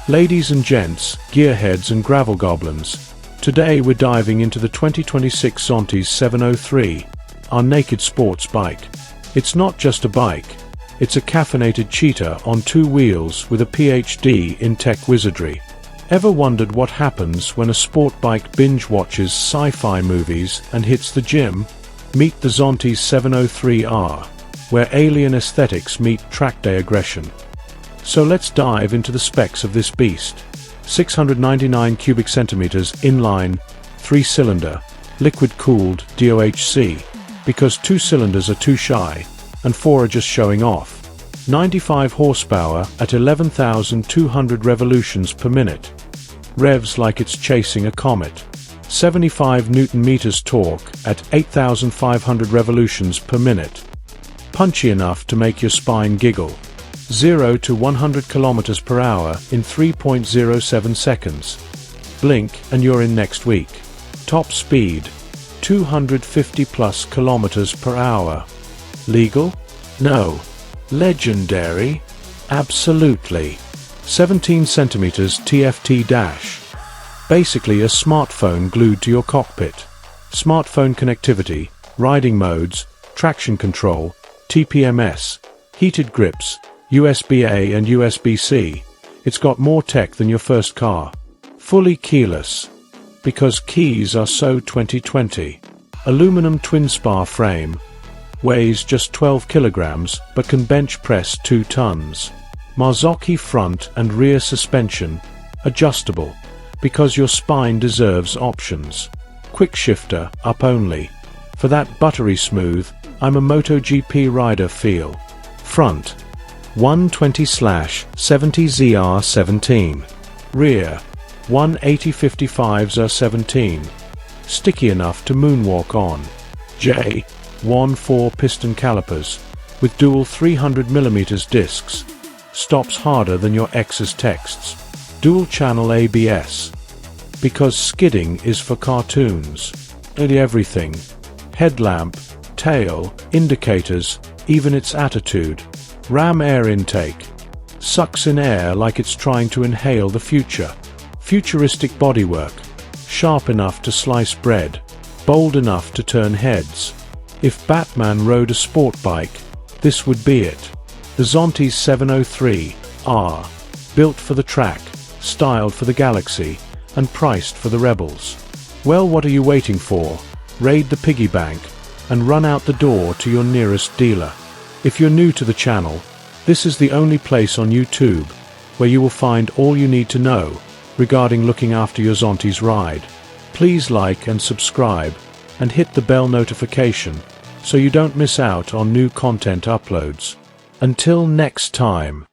Ladies and gents, gearheads and gravel goblins, today we're diving into the 2026 Zontes 703, our naked sports bike. It's not just a bike, it's a caffeinated cheetah on two wheels with a PhD in tech wizardry. Ever wondered what happens when a sport bike binge watches sci-fi movies and hits the gym? Meet the Zontes 703R, where alien aesthetics meet track day aggression. So let's dive into the specs of this beast. 699 cubic centimeters inline, 3-cylinder, liquid-cooled DOHC, because 2 cylinders are too shy, and 4 are just showing off. 95 horsepower at 11,200 revolutions per minute. Revs like it's chasing a comet. 75 Newton-meters torque at 8,500 revolutions per minute. Punchy enough to make your spine giggle. 0 to 100 kilometers per hour in 3.07 seconds. Blink and you're in next week. Top speed, 250 plus kilometers per hour. Legal? No. Legendary? Absolutely. 17 centimeters TFT dash. Basically a smartphone glued to your cockpit. Smartphone connectivity, riding modes, traction control, TPMS, heated grips, USB-A and USB-C. It's got more tech than your first car. Fully keyless. Because keys are so 2020. Aluminum twin-spar frame. Weighs just 12 kilograms but can bench press 2 tons. Marzocchi front and rear suspension. Adjustable. Because your spine deserves options. Quick shifter, up only. For that buttery smooth, I'm a MotoGP rider feel. Front. 120/70ZR17. Rear. 180/55ZR17. Sticky enough to moonwalk on. J. 1/4 piston calipers. With dual 300mm discs. Stops harder than your ex's texts. Dual channel ABS. Because skidding is for cartoons. Nearly everything. Headlamp, tail, indicators, even its attitude. Ram air intake. Sucks in air like it's trying to inhale the future. Futuristic bodywork. Sharp enough to slice bread. Bold enough to turn heads. If Batman rode a sport bike, this would be it. The Zontes 703R. Built for the track, styled for the galaxy, and priced for the rebels. Well, what are you waiting for? Raid the piggy bank, and run out the door to your nearest dealer. If you're new to the channel, this is the only place on YouTube where you will find all you need to know regarding looking after your Zontes ride. Please like and subscribe, and hit the bell notification so you don't miss out on new content uploads. Until next time.